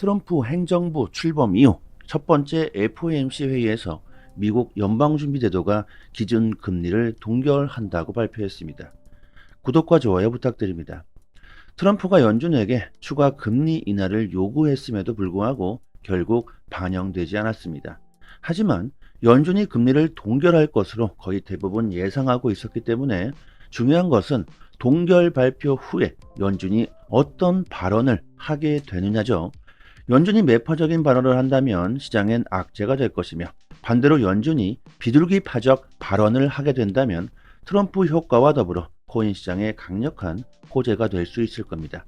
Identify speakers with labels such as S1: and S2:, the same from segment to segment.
S1: 트럼프 행정부 출범 이후 첫 번째 FOMC 회의에서 미국 연방준비제도가 기준금리를 동결한다고 발표했습니다. 구독과 좋아요 부탁드립니다. 트럼프가 연준에게 추가 금리 인하를 요구했음에도 불구하고 결국 반영되지 않았습니다. 하지만 연준이 금리를 동결할 것으로 거의 대부분 예상하고 있었기 때문에 중요한 것은 동결 발표 후에 연준이 어떤 발언을 하게 되느냐죠. 연준이 매파적인 발언을 한다면 시장엔 악재가 될 것이며, 반대로 연준이 비둘기파적 발언을 하게 된다면 트럼프 효과와 더불어 코인 시장에 강력한 호재가 될 수 있을 겁니다.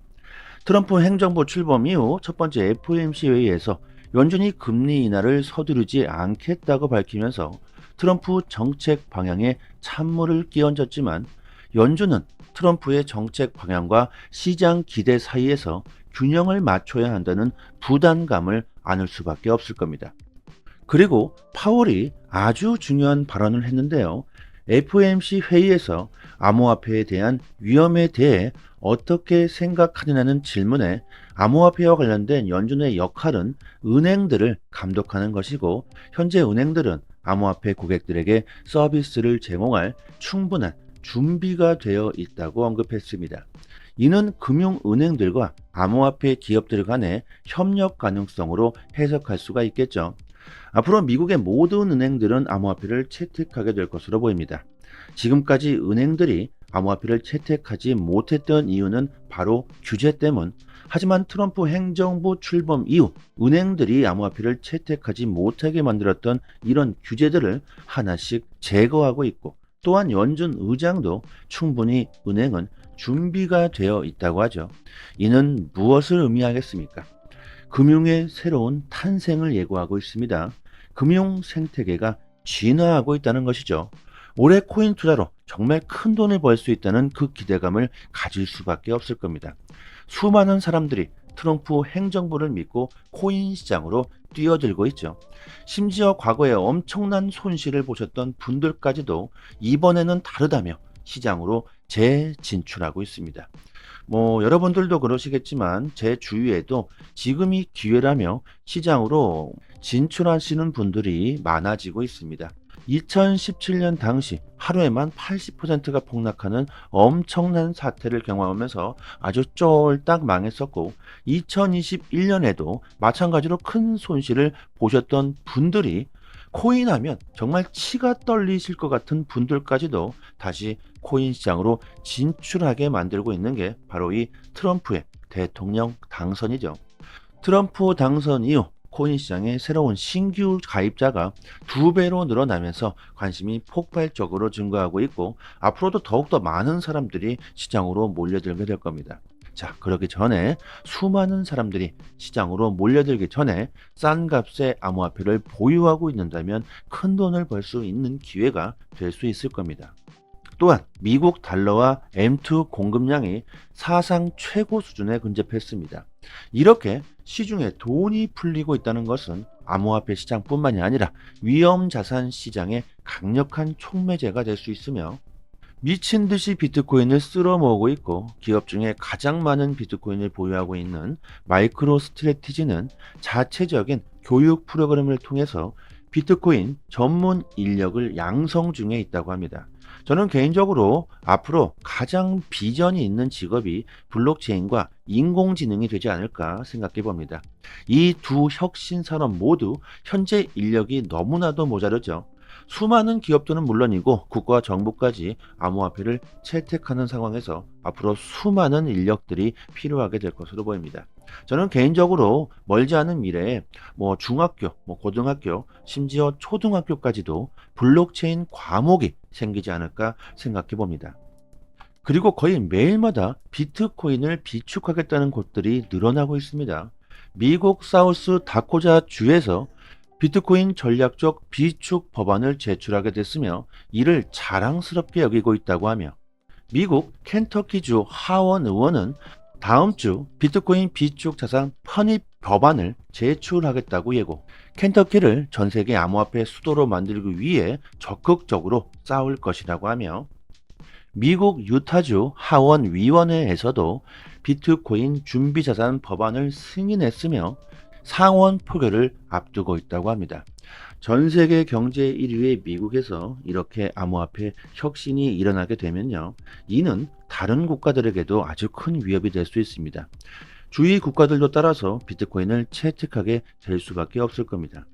S1: 트럼프 행정부 출범 이후 첫 번째 FOMC 회의에서 연준이 금리 인하를 서두르지 않겠다고 밝히면서 트럼프 정책 방향에 찬물을 끼얹었지만, 연준은 트럼프의 정책 방향과 시장 기대 사이에서 균형을 맞춰야 한다는 부담감을 안을 수밖에 없을 겁니다. 그리고 파월이 아주 중요한 발언을 했는데요. FOMC 회의에서 암호화폐에 대한 위험에 대해 어떻게 생각하느냐는 질문에, 암호화폐와 관련된 연준의 역할은 은행들을 감독하는 것이고, 현재 은행들은 암호화폐 고객들에게 서비스를 제공할 충분한 준비가 되어 있다고 언급했습니다. 이는 금융은행들과 암호화폐 기업들 간의 협력 가능성으로 해석할 수가 있겠죠. 앞으로 미국의 모든 은행들은 암호화폐를 채택하게 될 것으로 보입니다. 지금까지 은행들이 암호화폐를 채택하지 못했던 이유는 바로 규제 때문. 하지만 트럼프 행정부 출범 이후 은행들이 암호화폐를 채택하지 못하게 만들었던 이런 규제들을 하나씩 제거하고 있고, 또한 연준 의장도 충분히 은행은 준비가 되어 있다고 하죠. 이는 무엇을 의미하겠습니까? 금융의 새로운 탄생을 예고하고 있습니다. 금융 생태계가 진화하고 있다는 것이죠. 올해 코인 투자로 정말 큰 돈을 벌 수 있다는 그 기대감을 가질 수밖에 없을 겁니다. 수많은 사람들이 트럼프 행정부를 믿고 코인 시장으로 뛰어들고 있죠. 심지어 과거에 엄청난 손실을 보셨던 분들까지도 이번에는 다르다며 시장으로 재진출하고 있습니다. 여러분들도 그러시겠지만 제 주위에도 지금이 기회라며 시장으로 진출하시는 분들이 많아지고 있습니다. 2017년 당시 하루에만 80%가 폭락하는 엄청난 사태를 경험하면서 아주 쫄딱 망했었고, 2021년에도 마찬가지로 큰 손실을 보셨던 분들이, 코인 하면 정말 치가 떨리실 것 같은 분들까지도 다시 코인 시장으로 진출하게 만들고 있는 게 바로 이 트럼프의 대통령 당선이죠. 트럼프 당선 이후 코인 시장의 새로운 신규 가입자가 2배로 늘어나면서 관심이 폭발적으로 증가하고 있고, 앞으로도 더욱더 많은 사람들이 시장으로 몰려들게 될 겁니다. 자, 그러기 전에, 수많은 사람들이 시장으로 몰려들기 전에 싼 값의 암호화폐를 보유하고 있는다면 큰 돈을 벌 수 있는 기회가 될 수 있을 겁니다. 또한 미국 달러와 M2 공급량이 사상 최고 수준에 근접했습니다. 이렇게 시중에 돈이 풀리고 있다는 것은 암호화폐 시장뿐만이 아니라 위험자산 시장의 강력한 촉매제가 될 수 있으며, 미친 듯이 비트코인을 쓸어 모으고 있고 기업 중에 가장 많은 비트코인을 보유하고 있는 마이크로 스트래티지는 자체적인 교육 프로그램을 통해서 비트코인 전문 인력을 양성 중에 있다고 합니다. 저는 개인적으로 앞으로 가장 비전이 있는 직업이 블록체인과 인공지능이 되지 않을까 생각해 봅니다. 이 두 혁신 산업 모두 현재 인력이 너무나도 모자르죠. 수많은 기업들은 물론이고 국가와 정부까지 암호화폐를 채택하는 상황에서 앞으로 수많은 인력들이 필요하게 될 것으로 보입니다. 저는 개인적으로 멀지 않은 미래에 중학교, 고등학교, 심지어 초등학교까지도 블록체인 과목이 생기지 않을까 생각해 봅니다. 그리고 거의 매일마다 비트코인을 비축하겠다는 곳들이 늘어나고 있습니다. 미국 사우스 다코타 주에서 비트코인 전략적 비축 법안을 제출하게 됐으며, 이를 자랑스럽게 여기고 있다고 하며, 미국 켄터키주 하원 의원은 다음 주 비트코인 비축 자산 편입 법안을 제출하겠다고 예고, 켄터키를 전 세계 암호화폐 수도로 만들기 위해 적극적으로 싸울 것이라고 하며, 미국 유타주 하원 위원회에서도 비트코인 준비자산 법안을 승인했으며, 상원 표결을 앞두고 있다고 합니다. 전 세계 경제 1위의 미국에서 이렇게 암호화폐 혁신이 일어나게 되면요. 이는 다른 국가들에게도 아주 큰 위협이 될 수 있습니다. 주위 국가들도 따라서 비트코인을 채택하게 될 수밖에 없을 겁니다.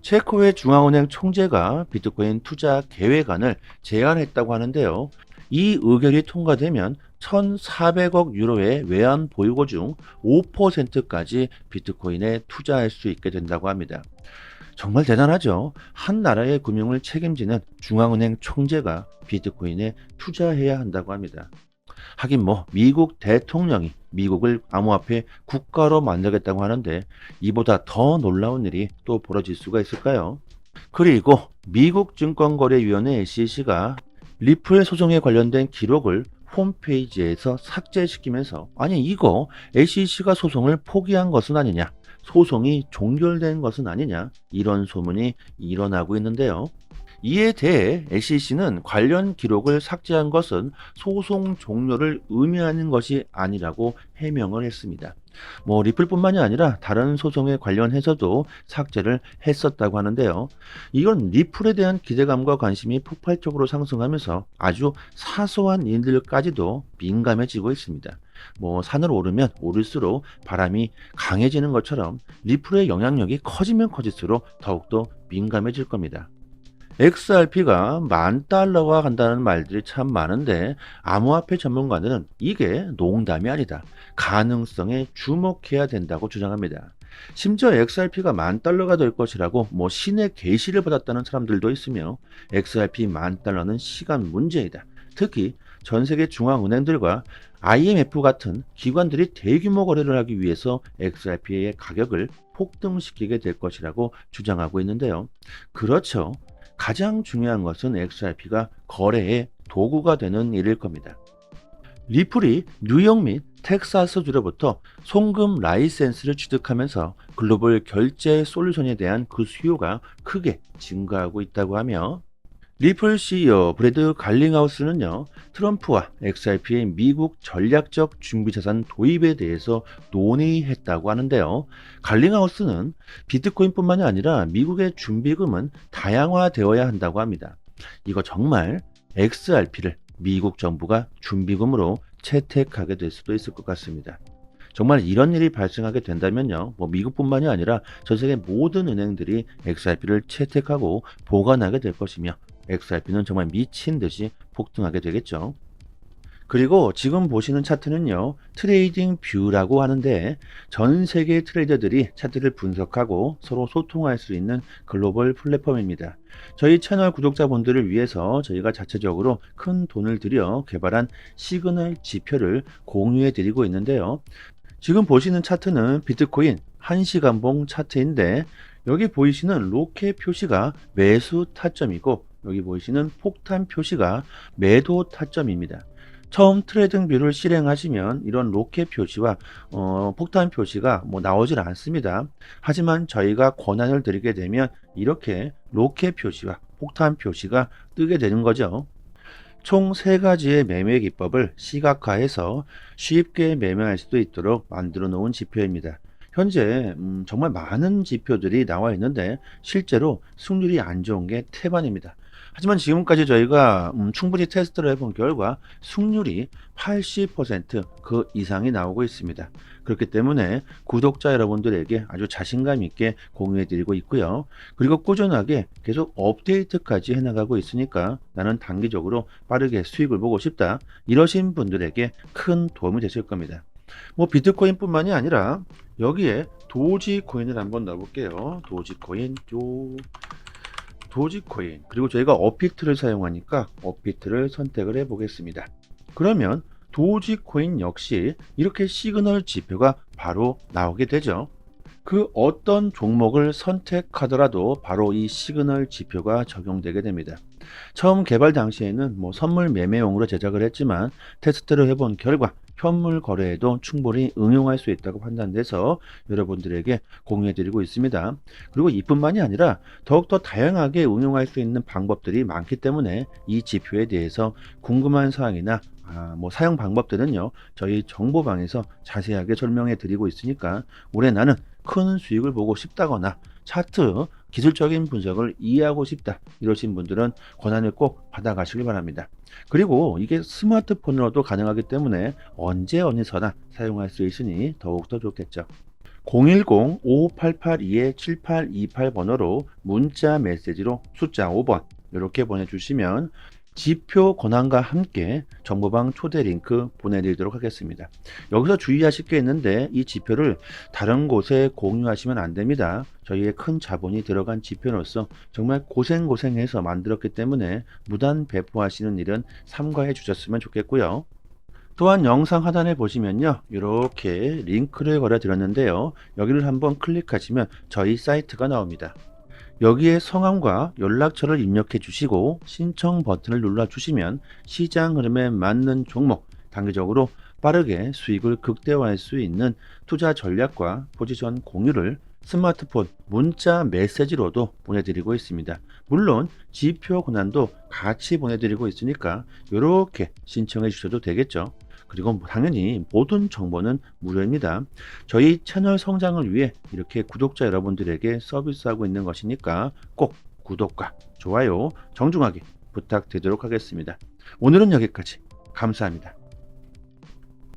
S1: 체코의 중앙은행 총재가 비트코인 투자 계획안을 제안했다고 하는데요. 이 의결이 통과되면 1,400억 유로의 외환 보유고 중 5%까지 비트코인에 투자할 수 있게 된다고 합니다. 정말 대단하죠. 한 나라의 금융을 책임지는 중앙은행 총재가 비트코인에 투자해야 한다고 합니다. 하긴 뭐 미국 대통령이 미국을 암호화폐 국가로 만들겠다고 하는데 이보다 더 놀라운 일이 또 벌어질 수가 있을까요? 그리고 미국 증권거래위원회 SEC가 리플 소송에 관련된 기록을 홈페이지에서 삭제시키면서 아니 이거 SEC가 소송을 포기한 것은 아니냐, 소송이 종결된 것은 아니냐, 이런 소문이 일어나고 있는데요. 이에 대해 SEC는 관련 기록을 삭제한 것은 소송 종료를 의미하는 것이 아니라고 해명을 했습니다. 뭐 리플뿐만이 아니라 다른 소송에 관련해서도 삭제를 했었다고 하는데요. 이건 리플에 대한 기대감과 관심이 폭발적으로 상승하면서 아주 사소한 일들까지도 민감해지고 있습니다. 뭐 산을 오르면 오를수록 바람이 강해지는 것처럼 리플의 영향력이 커지면 커질수록 더욱더 민감해질 겁니다. XRP가 10,000달러가 간다는 말들이 참 많은데 암호화폐 전문가들은 이게 농담이 아니다, 가능성에 주목해야 된다고 주장합니다. 심지어 XRP가 10,000달러가 될 것이라고 뭐 신의 계시를 받았다는 사람들도 있으며 XRP 10,000달러는 시간 문제이다. 특히 전 세계 중앙은행들과 IMF 같은 기관들이 대규모 거래를 하기 위해서 XRP의 가격을 폭등시키게 될 것이라고 주장하고 있는데요. 그렇죠. 가장 중요한 것은 XRP가 거래의 도구가 되는 일일 겁니다. 리플이 뉴욕 및 텍사스주로부터 송금 라이센스를 취득하면서 글로벌 결제 솔루션에 대한 그 수요가 크게 증가하고 있다고 하며 리플 CEO 브래드 갈링하우스는요, 트럼프와 XRP의 미국 전략적 준비자산 도입에 대해서 논의했다고 하는데요. 갈링하우스는 비트코인뿐만이 아니라 미국의 준비금은 다양화되어야 한다고 합니다. 이거 정말 XRP를 미국 정부가 준비금으로 채택하게 될 수도 있을 것 같습니다. 정말 이런 일이 발생하게 된다면요, 뭐 미국뿐만이 아니라 전 세계 모든 은행들이 XRP를 채택하고 보관하게 될 것이며 XRP는 정말 미친 듯이 폭등하게 되겠죠. 그리고 지금 보시는 차트는요, 트레이딩 뷰라고 하는데 전 세계 트레이더들이 차트를 분석하고 서로 소통할 수 있는 글로벌 플랫폼입니다. 저희 채널 구독자분들을 위해서 저희가 자체적으로 큰 돈을 들여 개발한 시그널 지표를 공유해 드리고 있는데요. 지금 보시는 차트는 비트코인 1시간봉 차트인데 여기 보이시는 로켓 표시가 매수 타점이고 여기 보이시는 폭탄 표시가 매도 타점입니다. 처음 트레이딩 뷰를 실행하시면 이런 로켓 표시와 폭탄 표시가 나오질 않습니다. 하지만 저희가 권한을 드리게 되면 이렇게 로켓 표시와 폭탄 표시가 뜨게 되는 거죠. 총 3가지의 매매 기법을 시각화해서 쉽게 매매할 수 있도록 만들어 놓은 지표입니다. 현재 정말 많은 지표들이 나와 있는데 실제로 승률이 안 좋은 게 태반입니다. 하지만 지금까지 저희가 충분히 테스트를 해본 결과 승률이 80% 이상이 나오고 있습니다. 그렇기 때문에 구독자 여러분들에게 아주 자신감 있게 공유해 드리고 있고요. 그리고 꾸준하게 계속 업데이트까지 해나가고 있으니까 나는 단기적으로 빠르게 수익을 보고 싶다, 이러신 분들에게 큰 도움이 되실 겁니다. 비트코인 뿐만이 아니라 여기에 도지코인을 한번 넣어볼게요. 도지코인, 그리고 저희가 업비트를 사용하니까 업비트를 선택을 해 보겠습니다. 그러면 도지코인 역시 이렇게 시그널 지표가 바로 나오게 되죠. 그 어떤 종목을 선택하더라도 바로 이 시그널 지표가 적용되게 됩니다. 처음 개발 당시에는 선물 매매용으로 제작을 했지만 테스트를 해본 결과 현물 거래에도 충분히 응용할 수 있다고 판단돼서 여러분들에게 공유해 드리고 있습니다. 그리고 이뿐만이 아니라 더욱더 다양하게 응용할 수 있는 방법들이 많기 때문에 이 지표에 대해서 궁금한 사항이나 사용 방법들은요, 저희 정보방에서 자세하게 설명해 드리고 있으니까 올해 나는 큰 수익을 보고 싶다거나 차트 기술적인 분석을 이해하고 싶다 이러신 분들은 권한을 꼭 받아가시길 바랍니다. 그리고 이게 스마트폰으로도 가능하기 때문에 언제 어디서나 사용할 수 있으니 더욱더 좋겠죠. 010-5588-7828 번호로 문자 메시지로 숫자 5번 이렇게 보내주시면 지표 권한과 함께 정보방 초대 링크 보내드리도록 하겠습니다. 여기서 주의하실 게 있는데 이 지표를 다른 곳에 공유하시면 안 됩니다. 저희의 큰 자본이 들어간 지표로서 정말 고생해서 만들었기 때문에 무단 배포하시는 일은 삼가해 주셨으면 좋겠고요. 또한 영상 하단에 보시면요, 이렇게 링크를 걸어 드렸는데요, 여기를 한번 클릭하시면 저희 사이트가 나옵니다. 여기에 성함과 연락처를 입력해 주시고 신청 버튼을 눌러 주시면 시장 흐름에 맞는 종목 단기적으로 빠르게 수익을 극대화할 수 있는 투자 전략과 포지션 공유를 스마트폰 문자 메시지로도 보내드리고 있습니다. 물론 지표 권한도 같이 보내드리고 있으니까 이렇게 신청해 주셔도 되겠죠. 그리고 당연히 모든 정보는 무료입니다. 저희 채널 성장을 위해 이렇게 구독자 여러분들에게 서비스하고 있는 것이니까 꼭 구독과 좋아요 정중하게 부탁드리도록 하겠습니다. 오늘은 여기까지. 감사합니다.